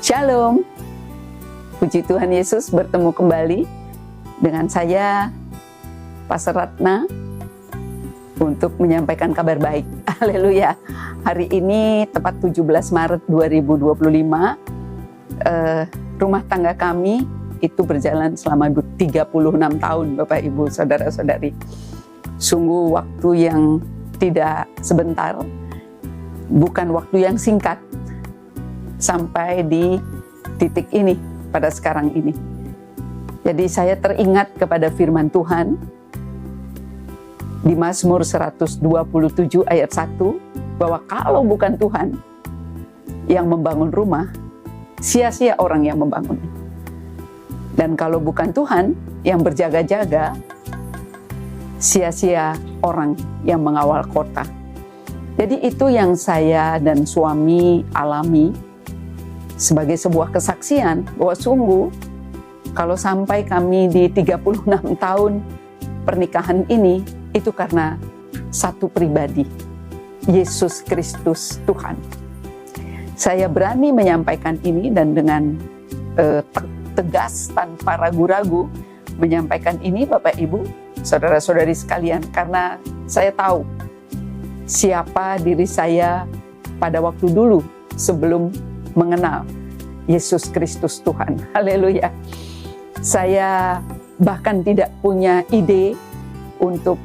Shalom, puji Tuhan Yesus, bertemu kembali dengan saya, Pastor Ratna, untuk menyampaikan kabar baik. Haleluya. Hari ini tepat 17 Maret 2025, rumah tangga kami itu berjalan selama 36 tahun, Bapak Ibu, Saudara-saudari. Sungguh waktu yang tidak sebentar, bukan waktu yang singkat, sampai di titik ini, pada sekarang ini. Jadi saya teringat kepada firman Tuhan di Mazmur 127 ayat 1, bahwa kalau bukan Tuhan yang membangun rumah, sia-sia orang yang membangunnya. Dan kalau bukan Tuhan yang berjaga-jaga, sia-sia orang yang mengawal kota. Jadi itu yang saya dan suami alami sebagai sebuah kesaksian bahwa sungguh kalau sampai kami di 36 tahun pernikahan ini, itu karena satu pribadi, Yesus Kristus Tuhan. Saya berani menyampaikan ini dan dengan tegas tanpa ragu-ragu menyampaikan ini, Bapak Ibu, saudara-saudari sekalian, karena saya tahu siapa diri saya pada waktu dulu sebelum mengenal Yesus Kristus Tuhan. Haleluya. Saya bahkan tidak punya ide untuk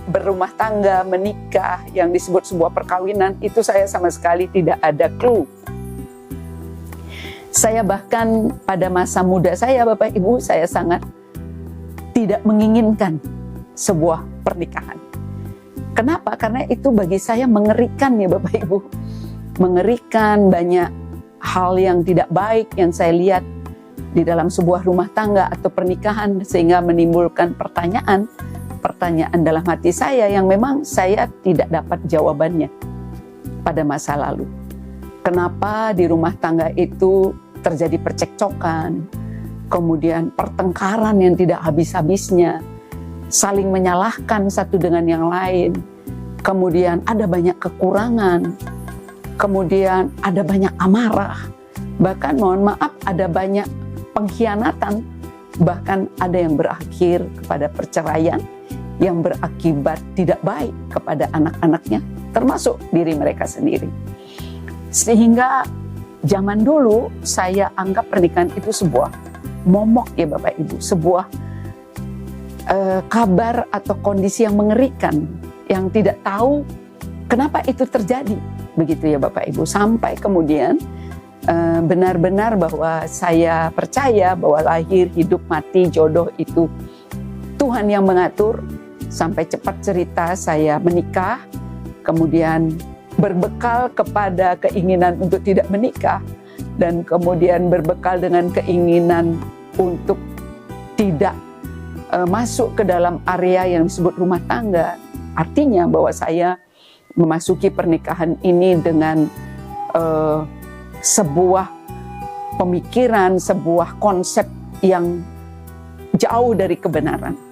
berumah tangga, menikah, yang disebut sebuah perkawinan, itu saya sama sekali tidak ada clue. Saya bahkan pada masa muda saya, Bapak Ibu, saya sangat tidak menginginkan sebuah pernikahan. Kenapa? Karena itu bagi saya mengerikan ya Bapak Ibu. Mengerikan, banyak hal yang tidak baik yang saya lihat di dalam sebuah rumah tangga atau pernikahan, sehingga menimbulkan pertanyaan dalam hati saya yang memang saya tidak dapat jawabannya pada masa lalu. Kenapa di rumah tangga itu terjadi percekcokan, kemudian pertengkaran yang tidak habis-habisnya, saling menyalahkan satu dengan yang lain, kemudian ada banyak kekurangan, kemudian ada banyak amarah, bahkan mohon maaf ada banyak pengkhianatan, bahkan ada yang berakhir kepada perceraian, yang berakibat tidak baik kepada anak-anaknya, termasuk diri mereka sendiri. Sehingga zaman dulu saya anggap pernikahan itu sebuah momok ya Bapak Ibu, sebuah kabar atau kondisi yang mengerikan, yang tidak tahu kenapa itu terjadi. Begitu ya Bapak Ibu, sampai kemudian benar-benar bahwa saya percaya bahwa lahir, hidup, mati, jodoh itu Tuhan yang mengatur. Sampai cepat cerita saya menikah, kemudian berbekal kepada keinginan untuk tidak menikah, dan kemudian berbekal dengan keinginan untuk tidak masuk ke dalam area yang disebut rumah tangga. Artinya bahwa saya memasuki pernikahan ini dengan sebuah pemikiran, sebuah konsep yang jauh dari kebenaran.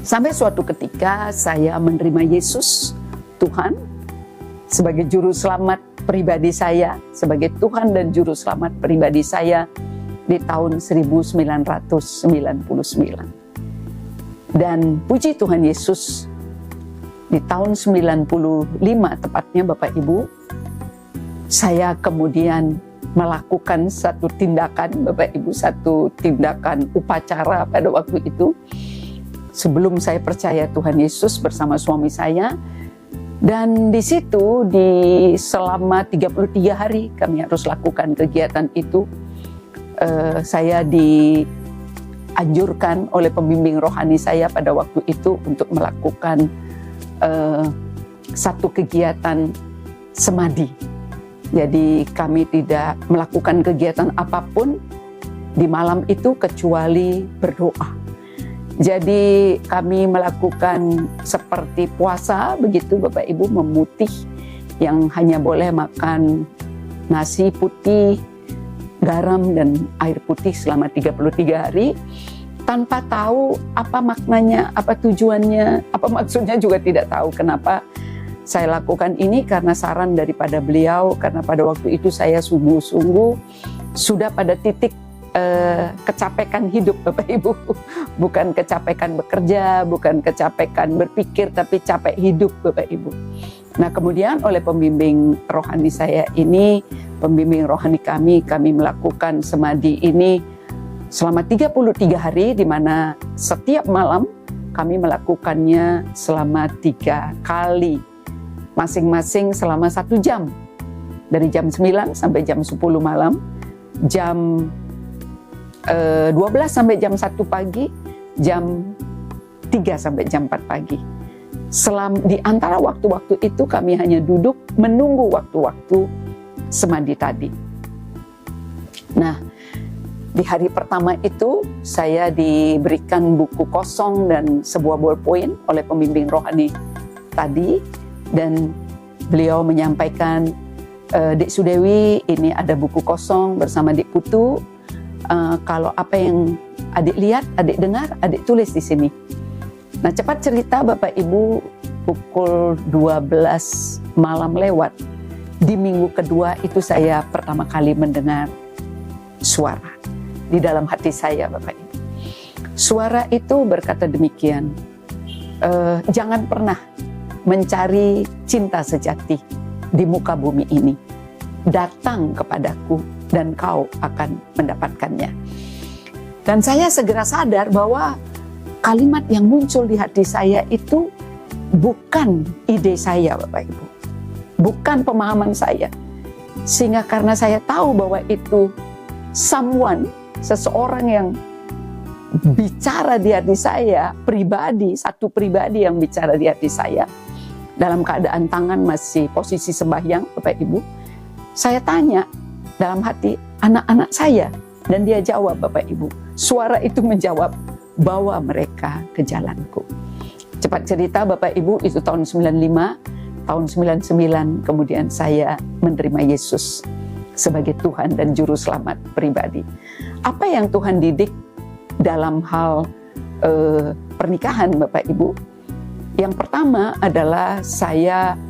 Sampai suatu ketika saya menerima Yesus Tuhan sebagai juru selamat pribadi saya, sebagai Tuhan dan juru selamat pribadi saya di tahun 1999. Dan puji Tuhan Yesus, di tahun 95 tepatnya Bapak Ibu, saya kemudian melakukan satu tindakan Bapak Ibu, satu tindakan upacara pada waktu itu. Sebelum saya percaya Tuhan Yesus bersama suami saya, dan di situ selama 33 hari kami harus lakukan kegiatan itu. Saya dianjurkan oleh pembimbing rohani saya pada waktu itu untuk melakukan satu kegiatan semadi. Jadi kami tidak melakukan kegiatan apapun di malam itu kecuali berdoa. Jadi kami melakukan seperti puasa begitu Bapak Ibu, memutih, yang hanya boleh makan nasi putih, garam dan air putih selama 33 hari, tanpa tahu apa maknanya, apa tujuannya, apa maksudnya juga tidak tahu kenapa Saya lakukan ini karena saran daripada beliau, karena pada waktu itu saya sungguh-sungguh sudah pada titik kecapekan hidup Bapak Ibu. Bukan kecapekan bekerja, bukan kecapekan berpikir, tapi capek hidup Bapak Ibu. Nah kemudian oleh pembimbing rohani saya ini, pembimbing rohani kami melakukan semadi ini selama 33 hari, di mana setiap malam kami melakukannya selama 3 kali, masing-masing selama 1 jam, dari jam 9 sampai jam 10 malam, jam 12 sampai jam 1 pagi, jam 3 sampai jam 4 pagi. Di antara waktu-waktu itu kami hanya duduk menunggu waktu-waktu semadi tadi. Nah, di hari pertama itu saya diberikan buku kosong dan sebuah ballpoint oleh pembimbing rohani tadi, dan beliau menyampaikan, Dek Sudewi, ini ada buku kosong bersama Dek Putu. Kalau apa yang adik lihat, adik dengar, adik tulis di sini. Nah cepat cerita Bapak Ibu, pukul 12 malam lewat, di minggu kedua itu saya pertama kali mendengar suara di dalam hati saya Bapak Ibu. Suara itu berkata demikian, jangan pernah mencari cinta sejati di muka bumi ini. Datang kepadaku dan kau akan mendapatkannya. Dan saya segera sadar bahwa kalimat yang muncul di hati saya itu bukan ide saya Bapak Ibu, bukan pemahaman saya. Sehingga karena saya tahu bahwa itu seseorang yang bicara di hati saya, pribadi, satu pribadi yang bicara di hati saya, dalam keadaan tangan masih posisi sembahyang Bapak Ibu, saya tanya dalam hati, anak-anak saya, dan dia jawab Bapak Ibu, suara itu menjawab, bawa mereka ke jalanku. Cepat cerita Bapak Ibu, itu tahun 95, tahun 99 kemudian saya menerima Yesus sebagai Tuhan dan Juru Selamat pribadi. Apa yang Tuhan didik dalam hal pernikahan Bapak Ibu? Yang pertama adalah saya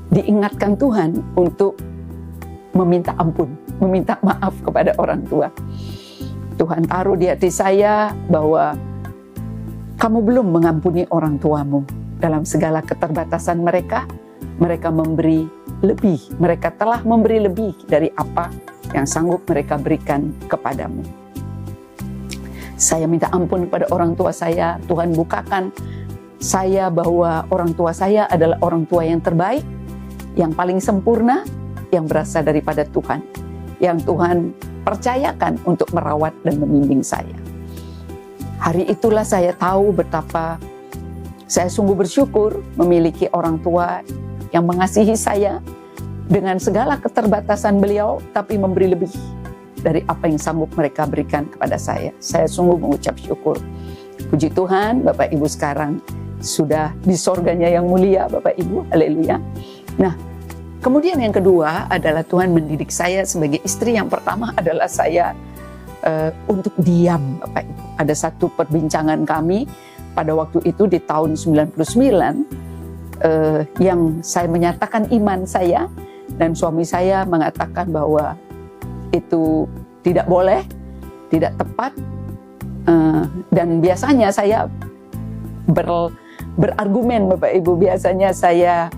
diingatkan Tuhan untuk meminta ampun, meminta maaf kepada orang tua. Tuhan taruh di hati saya bahwa kamu belum mengampuni orang tuamu. Dalam segala keterbatasan mereka, mereka memberi lebih. Mereka telah memberi lebih dari apa yang sanggup mereka berikan kepadamu. Saya minta ampun kepada orang tua saya. Tuhan bukakan saya bahwa orang tua saya adalah orang tua yang terbaik, yang paling sempurna, yang berasal daripada Tuhan, yang Tuhan percayakan untuk merawat dan membimbing saya. Hari itulah saya tahu betapa saya sungguh bersyukur memiliki orang tua yang mengasihi saya dengan segala keterbatasan beliau, tapi memberi lebih dari apa yang sanggup mereka berikan kepada saya. Saya sungguh mengucap syukur. Puji Tuhan, Bapak Ibu sekarang sudah di sorganya yang mulia, Bapak Ibu, haleluya. Nah, kemudian yang kedua adalah Tuhan mendidik saya sebagai istri. Yang pertama adalah saya untuk diam, Bapak Ibu. Ada satu perbincangan kami pada waktu itu di tahun 99 yang saya menyatakan iman saya, dan suami saya mengatakan bahwa itu tidak boleh, tidak tepat, dan biasanya saya berargumen Bapak Ibu. Biasanya saya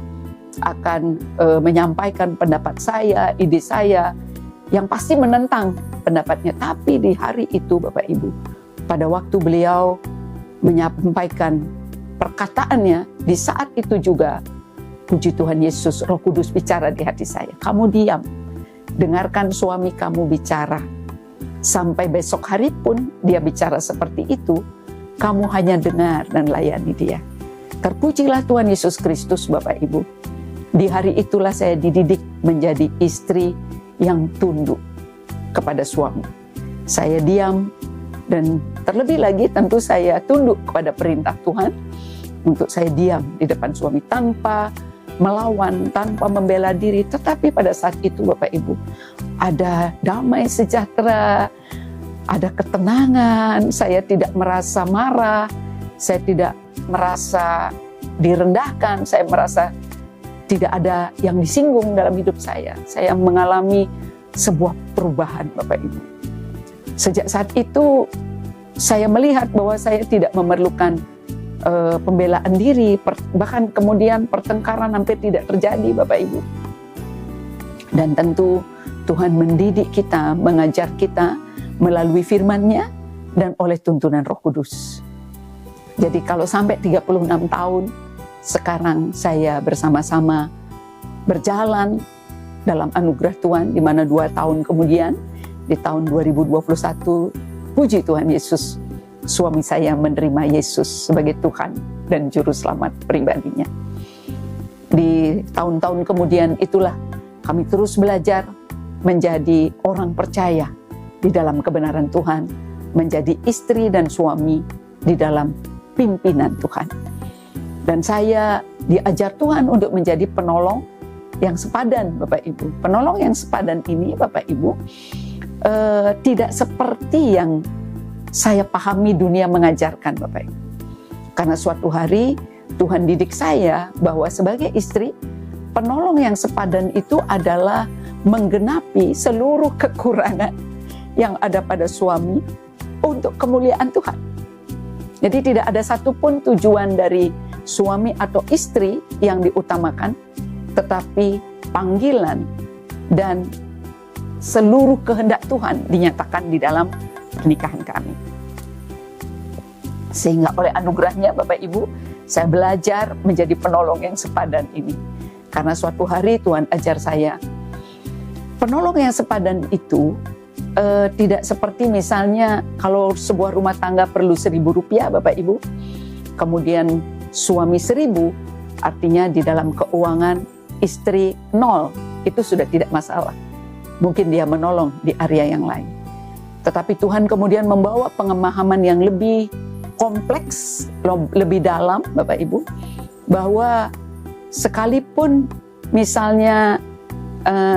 akan menyampaikan pendapat saya, ide saya, yang pasti menentang pendapatnya. Tapi di hari itu Bapak Ibu, pada waktu beliau menyampaikan perkataannya, di saat itu juga puji Tuhan Yesus, Roh Kudus bicara di hati saya. Kamu diam, dengarkan suami kamu bicara. Sampai besok hari pun dia bicara seperti itu, kamu hanya dengar dan layani dia. Terpujilah Tuhan Yesus Kristus Bapak Ibu. Di hari itulah saya dididik menjadi istri yang tunduk kepada suami. Saya diam, dan terlebih lagi tentu saya tunduk kepada perintah Tuhan untuk saya diam di depan suami tanpa melawan, tanpa membela diri. Tetapi pada saat itu Bapak Ibu, ada damai sejahtera, ada ketenangan, saya tidak merasa marah, saya tidak merasa direndahkan, saya merasa tidak ada yang disinggung dalam hidup saya. Saya mengalami sebuah perubahan, Bapak Ibu. Sejak saat itu saya melihat bahwa saya tidak memerlukan pembelaan diri, bahkan kemudian pertengkaran hampir tidak terjadi, Bapak Ibu. Dan tentu Tuhan mendidik kita, mengajar kita melalui firman-Nya dan oleh tuntunan Roh Kudus. Jadi kalau sampai 36 tahun sekarang saya bersama-sama berjalan dalam anugerah Tuhan, di mana 2 tahun kemudian di tahun 2021, puji Tuhan Yesus, suami saya menerima Yesus sebagai Tuhan dan Juru Selamat pribadinya. Di tahun-tahun kemudian itulah kami terus belajar menjadi orang percaya di dalam kebenaran Tuhan, menjadi istri dan suami di dalam pimpinan Tuhan. Dan saya diajar Tuhan untuk menjadi penolong yang sepadan, Bapak Ibu. Penolong yang sepadan ini, Bapak Ibu, tidak seperti yang saya pahami dunia mengajarkan, Bapak Ibu. Karena suatu hari Tuhan didik saya bahwa sebagai istri, penolong yang sepadan itu adalah menggenapi seluruh kekurangan yang ada pada suami untuk kemuliaan Tuhan. Jadi tidak ada satupun tujuan dari suami atau istri yang diutamakan, tetapi panggilan dan seluruh kehendak Tuhan dinyatakan di dalam pernikahan kami. Sehingga oleh anugerahnya, Bapak Ibu, saya belajar menjadi penolong yang sepadan ini. Karena suatu hari Tuhan ajar saya, penolong yang sepadan itu tidak seperti misalnya kalau sebuah rumah tangga perlu Rp1.000, Bapak Ibu, kemudian suami 1.000, artinya di dalam keuangan istri 0, itu sudah tidak masalah. Mungkin dia menolong di area yang lain. Tetapi Tuhan kemudian membawa pemahaman yang lebih kompleks, lebih dalam, Bapak Ibu, bahwa sekalipun misalnya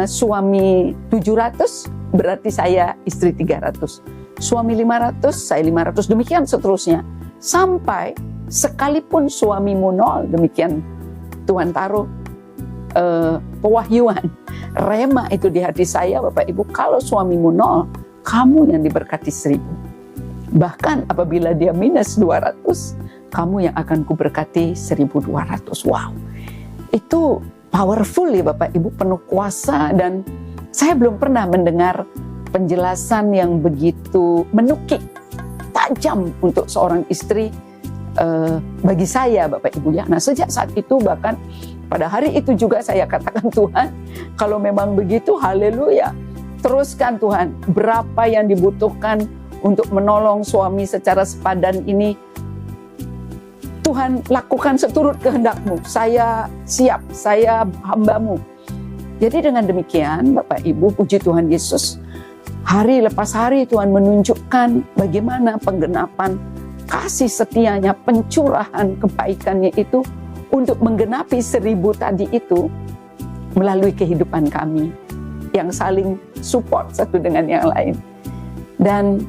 suami 700, berarti saya istri 300. Suami 500, saya 500, demikian seterusnya. Sampai sekalipun suamimu 0, demikian Tuhan taruh pewahyuan, rema itu di hati saya, Bapak Ibu, kalau suamimu 0, kamu yang diberkati 1.000. Bahkan apabila dia minus 200, kamu yang akan kuberkati 1.200. Wow, itu powerful ya Bapak Ibu, penuh kuasa. Dan saya belum pernah mendengar penjelasan yang begitu menukik, tajam untuk seorang istri bagi saya, Bapak Ibu ya. Nah, sejak saat itu, bahkan pada hari itu juga saya katakan, Tuhan, kalau memang begitu, haleluya, teruskan Tuhan, berapa yang dibutuhkan untuk menolong suami secara sepadan ini, Tuhan lakukan seturut kehendak-Mu. Saya siap, saya hamba-Mu. Jadi dengan demikian, Bapak Ibu, puji Tuhan Yesus, hari lepas hari Tuhan menunjukkan bagaimana penggenapan kasih setianya, pencurahan kebaikannya itu untuk menggenapi 1.000 tadi itu melalui kehidupan kami yang saling support satu dengan yang lain. Dan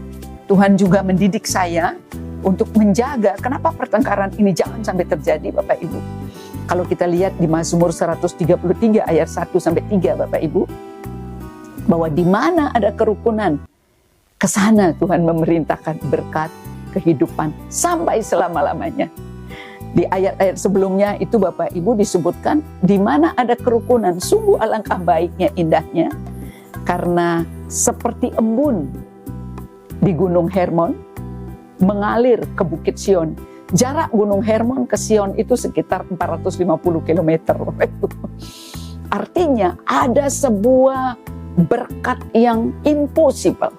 Tuhan juga mendidik saya untuk menjaga kenapa pertengkaran ini jangan sampai terjadi, Bapak Ibu. Kalau kita lihat di Mazmur 133 ayat 1-3, Bapak Ibu, bahwa di mana ada kerukunan, ke sana Tuhan memerintahkan berkat kehidupan sampai selama-lamanya. Di ayat-ayat sebelumnya itu Bapak Ibu disebutkan, di mana ada kerukunan, sungguh alangkah baiknya, indahnya, karena seperti embun di Gunung Hermon mengalir ke Bukit Sion. Jarak Gunung Hermon ke Sion itu sekitar 450 km. Artinya ada sebuah berkat yang impossible,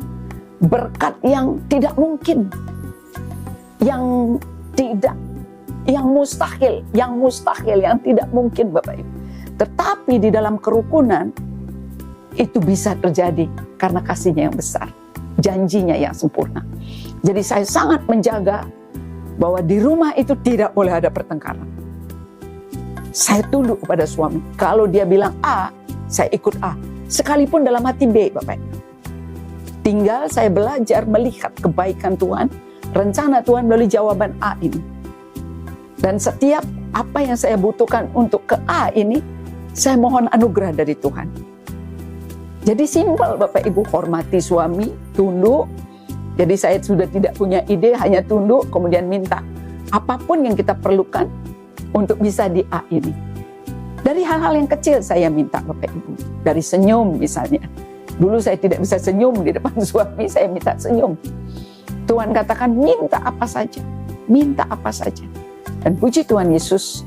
berkat yang tidak mungkin, yang mustahil, yang tidak mungkin, Bapak Ibu. Tetapi di dalam kerukunan itu bisa terjadi karena kasih-Nya yang besar, janji-Nya yang sempurna. Jadi saya sangat menjaga bahwa di rumah itu tidak boleh ada pertengkaran. Saya tunduk kepada suami. Kalau dia bilang A, saya ikut A. Sekalipun dalam hati B, Bapak Ibu. Tinggal saya belajar melihat kebaikan Tuhan, rencana Tuhan melalui jawaban A ini. Dan setiap apa yang saya butuhkan untuk ke A ini, Saya mohon anugerah dari Tuhan. Jadi simpel Bapak Ibu, hormati suami, tunduk. Jadi saya sudah tidak punya ide, hanya tunduk, kemudian minta apapun yang kita perlukan untuk bisa di A ini. Dari hal-hal yang kecil saya minta Bapak Ibu. Dari senyum misalnya. Dulu saya tidak bisa senyum di depan suami, saya minta senyum. Tuhan katakan minta apa saja. Minta apa saja. Dan puji Tuhan Yesus,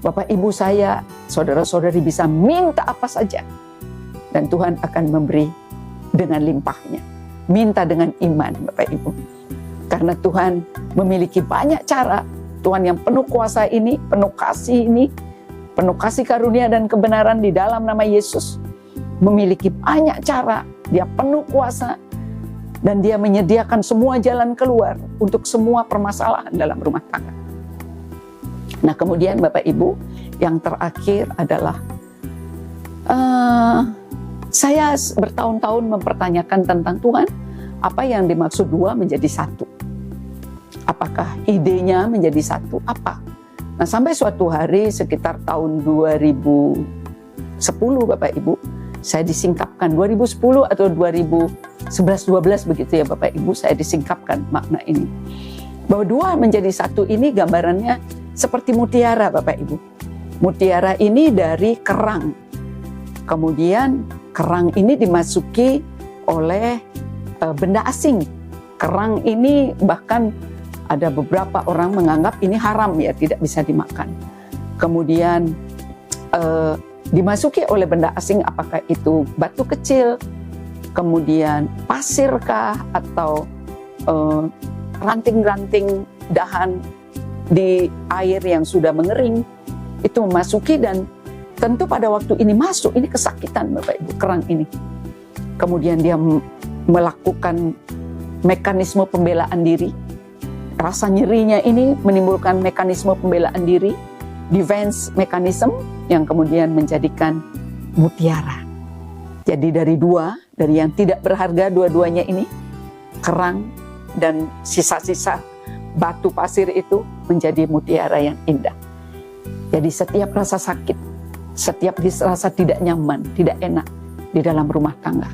Bapak Ibu saya, saudara-saudari bisa minta apa saja. Dan Tuhan akan memberi dengan limpahnya. Minta dengan iman Bapak Ibu. Karena Tuhan memiliki banyak cara. Tuhan yang penuh kuasa ini, penuh kasih ini, penuh kasih karunia dan kebenaran di dalam nama Yesus. Memiliki banyak cara. Dia penuh kuasa. Dan dia menyediakan semua jalan keluar untuk semua permasalahan dalam rumah tangga. Nah kemudian Bapak Ibu, yang terakhir adalah saya bertahun-tahun mempertanyakan tentang Tuhan, apa yang dimaksud dua menjadi satu? Apakah idenya menjadi satu? Apa? Nah sampai suatu hari sekitar tahun 2010 Bapak Ibu, saya disingkapkan 2010 atau 2011-12 begitu ya Bapak Ibu, saya disingkapkan makna ini. Bahwa dua menjadi satu ini gambarannya seperti mutiara Bapak Ibu. Mutiara ini dari kerang. Kemudian kerang ini dimasuki oleh benda asing. Kerang ini bahkan ada beberapa orang menganggap ini haram ya, tidak bisa dimakan. Kemudian dimasuki oleh benda asing, apakah itu batu kecil, kemudian pasirkah, atau ranting-ranting dahan di air yang sudah mengering, itu memasuki. Dan tentu pada waktu ini masuk, ini kesakitan Bapak Ibu, kerang ini. Kemudian dia melakukan mekanisme pembelaan diri. Rasa nyerinya ini menimbulkan mekanisme pembelaan diri, defense mechanism, yang kemudian menjadikan mutiara. Jadi dari dua, dari yang tidak berharga dua-duanya ini, kerang dan sisa-sisa batu pasir itu menjadi mutiara yang indah. Jadi setiap rasa sakit, setiap rasa tidak nyaman, tidak enak di dalam rumah tangga,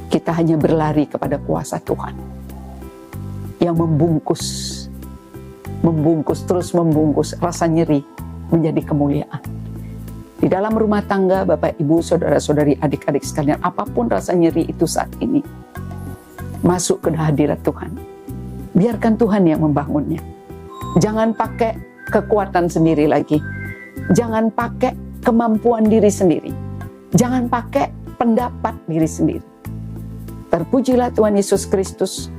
kita hanya berlari kepada kuasa Tuhan yang membungkus terus membungkus rasa nyeri menjadi kemuliaan. Di dalam rumah tangga Bapak Ibu, saudara-saudari, adik-adik sekalian, apapun rasa nyeri itu saat ini, masuk ke hadirat Tuhan. Biarkan Tuhan yang membangunnya. Jangan pakai kekuatan sendiri lagi. Jangan pakai kemampuan diri sendiri. Jangan pakai pendapat diri sendiri. Terpujilah Tuhan Yesus Kristus.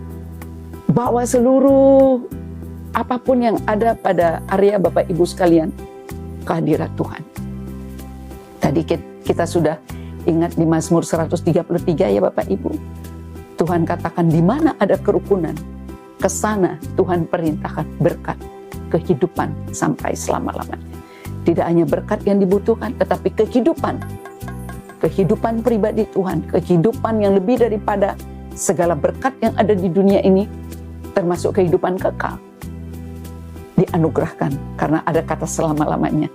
Bawa seluruh apapun yang ada pada area Bapak Ibu sekalian ke hadirat Tuhan. Tadi kita sudah ingat di Mazmur 133 ya Bapak Ibu. Tuhan katakan di mana ada kerukunan, ke sana Tuhan perintahkan berkat, kehidupan sampai selama-lamanya. Tidak hanya berkat yang dibutuhkan, tetapi kehidupan pribadi Tuhan, kehidupan yang lebih daripada segala berkat yang ada di dunia ini, termasuk kehidupan kekal, dianugerahkan karena ada kata selama-lamanya.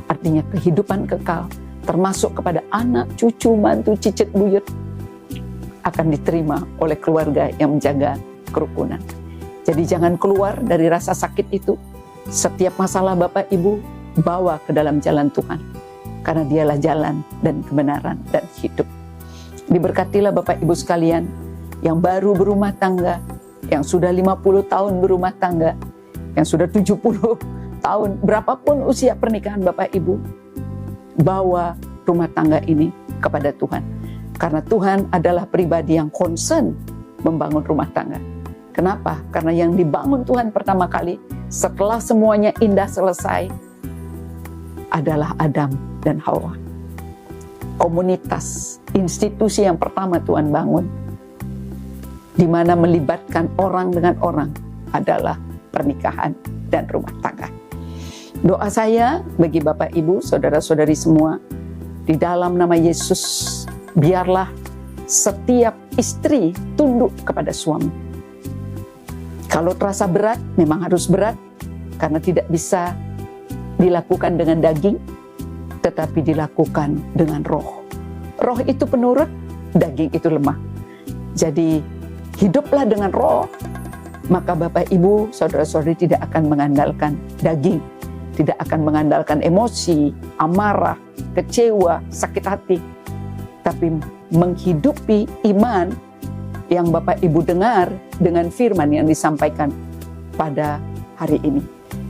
Artinya kehidupan kekal, termasuk kepada anak, cucu, mantu, cicit, buyut, akan diterima oleh keluarga yang menjaga kerukunan. Jadi jangan keluar dari rasa sakit itu. Setiap masalah Bapak Ibu bawa ke dalam jalan Tuhan, karena dialah jalan dan kebenaran dan hidup. Diberkatilah Bapak Ibu sekalian yang baru berumah tangga, yang sudah 50 tahun berumah tangga, yang sudah 70 tahun, berapapun usia pernikahan Bapak Ibu, bawa rumah tangga ini kepada Tuhan. Karena Tuhan adalah pribadi yang concern membangun rumah tangga. Kenapa? Karena yang dibangun Tuhan pertama kali setelah semuanya indah selesai adalah Adam dan Hawa. Komunitas, institusi yang pertama Tuhan bangun, di mana melibatkan orang dengan orang, adalah pernikahan dan rumah tangga. Doa saya bagi Bapak Ibu, saudara-saudari semua, di dalam nama Yesus, biarlah setiap istri tunduk kepada suami. Kalau terasa berat, memang harus berat, karena tidak bisa dilakukan dengan daging. tetapi dilakukan dengan roh. Roh itu penurut, daging itu lemah. Jadi hiduplah dengan roh, maka Bapak Ibu, saudara-saudari tidak akan mengandalkan daging, tidak akan mengandalkan emosi, amarah, kecewa, sakit hati, tapi menghidupi iman yang Bapak Ibu dengar dengan firman yang disampaikan pada hari ini.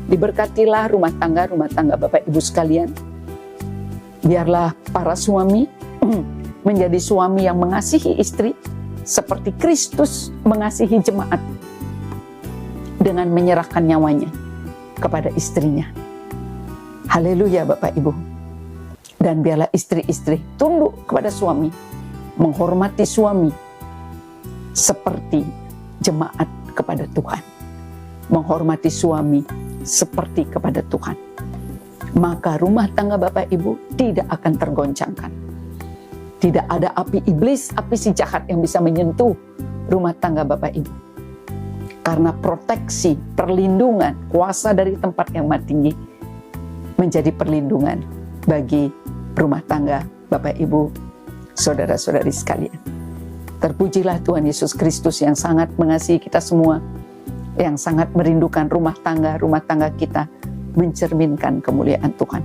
Diberkatilah rumah tangga Bapak Ibu sekalian. Biarlah para suami menjadi suami yang mengasihi istri seperti Kristus mengasihi jemaat dengan menyerahkan nyawanya kepada istrinya. Haleluya Bapak Ibu. Dan biarlah istri-istri tunduk kepada suami, menghormati suami seperti jemaat kepada Tuhan. Menghormati suami seperti kepada Tuhan. Maka rumah tangga Bapak Ibu tidak akan tergoncangkan. Tidak ada api iblis, api si jahat yang bisa menyentuh rumah tangga Bapak Ibu. Karena proteksi, perlindungan, kuasa dari tempat yang maha tinggi menjadi perlindungan bagi rumah tangga Bapak Ibu, saudara-saudari sekalian. Terpujilah Tuhan Yesus Kristus yang sangat mengasihi kita semua, yang sangat merindukan rumah tangga kita mencerminkan kemuliaan Tuhan.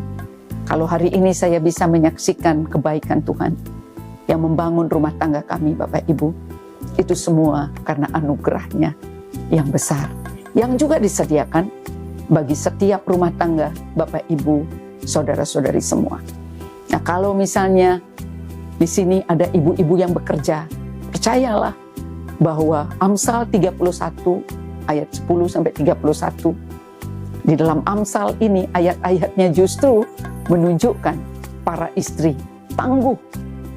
Kalau hari ini saya bisa menyaksikan kebaikan Tuhan yang membangun rumah tangga kami Bapak Ibu, itu semua karena anugerahnya yang besar, yang juga disediakan bagi setiap rumah tangga Bapak Ibu, saudara-saudari semua. Nah, kalau misalnya di sini ada ibu-ibu yang bekerja, percayalah bahwa Amsal 31 ayat 10 sampai 31, di dalam Amsal ini ayat-ayatnya justru menunjukkan para istri tangguh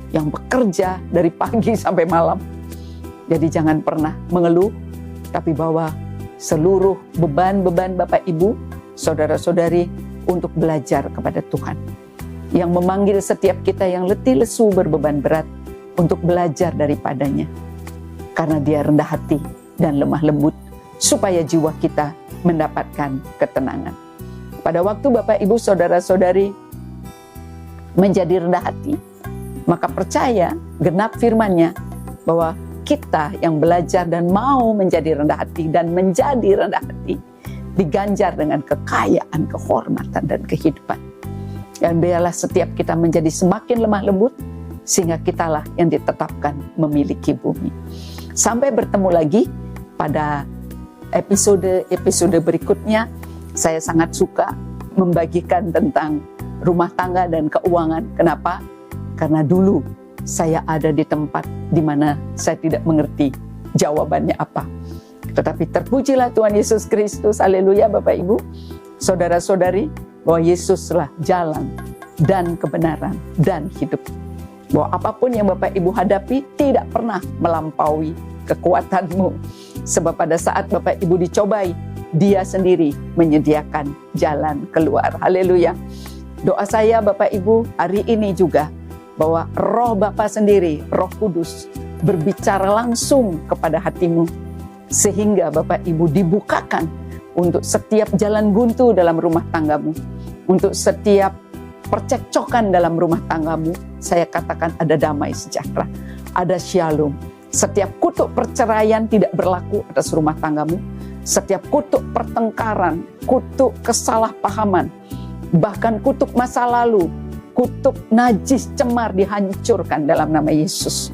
yang bekerja dari pagi sampai malam. Jadi jangan pernah mengeluh, tapi bawa seluruh beban-beban Bapak Ibu, saudara-saudari untuk belajar kepada Tuhan. Yang memanggil setiap kita yang letih lesu berbeban berat untuk belajar daripadanya. Karena Dia rendah hati dan lemah lembut, supaya jiwa kita mendapatkan ketenangan. Pada waktu Bapak Ibu saudara-saudari menjadi rendah hati, maka percaya genap firman-Nya bahwa kita yang belajar dan mau menjadi rendah hati dan menjadi rendah hati diganjar dengan kekayaan, kehormatan dan kehidupan. Dan biarlah setiap kita menjadi semakin lemah lembut sehingga kitalah yang ditetapkan memiliki bumi. Sampai bertemu lagi pada episode berikutnya. Saya sangat suka membagikan tentang rumah tangga dan keuangan. Kenapa? Karena dulu saya ada di tempat di mana saya tidak mengerti jawabannya apa. Tetapi terpujilah Tuhan Yesus Kristus, haleluya Bapak Ibu, saudara-saudari, bahwa Yesuslah jalan dan kebenaran dan hidup. Bahwa apapun yang Bapak Ibu hadapi tidak pernah melampaui kekuatanmu. Sebab pada saat Bapak Ibu dicobai, Dia sendiri menyediakan jalan keluar. Haleluya. Doa saya Bapak Ibu hari ini juga, bahwa Roh Bapa sendiri, Roh Kudus, berbicara langsung kepada hatimu. Sehingga Bapak Ibu dibukakan untuk setiap jalan buntu dalam rumah tanggamu. Untuk setiap percekcokan dalam rumah tanggamu, saya katakan ada damai sejahtera, ada shalom. Setiap kutuk perceraian tidak berlaku atas rumah tanggamu. Setiap kutuk pertengkaran, kutuk kesalahpahaman, bahkan kutuk masa lalu, kutuk najis cemar dihancurkan dalam nama Yesus.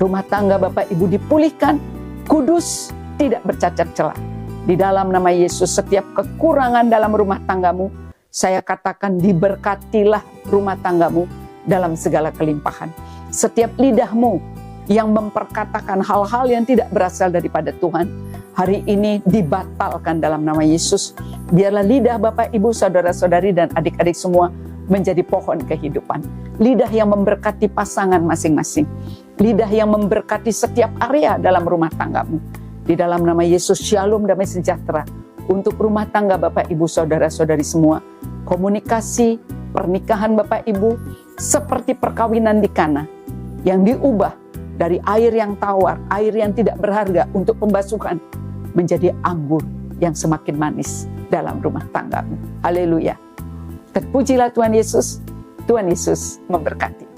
Rumah tangga Bapak Ibu dipulihkan, kudus, tidak bercacat celah. Di dalam nama Yesus, setiap kekurangan dalam rumah tanggamu, saya katakan diberkatilah rumah tanggamu dalam segala kelimpahan. Setiap lidahmu yang memperkatakan hal-hal yang tidak berasal daripada Tuhan, hari ini dibatalkan dalam nama Yesus. Biarlah lidah Bapak, Ibu, saudara-saudari, dan adik-adik semua menjadi pohon kehidupan. Lidah yang memberkati pasangan masing-masing. Lidah yang memberkati setiap area dalam rumah tanggamu. Di dalam nama Yesus, shalom, damai sejahtera untuk rumah tangga Bapak, Ibu, saudara-saudari semua. Komunikasi, pernikahan Bapak, Ibu, seperti perkawinan di Kana yang diubah dari air yang tawar, air yang tidak berharga untuk pembasuhan, menjadi anggur yang semakin manis dalam rumah tanggamu. Haleluya. Terpujilah Tuhan Yesus. Tuhan Yesus memberkati.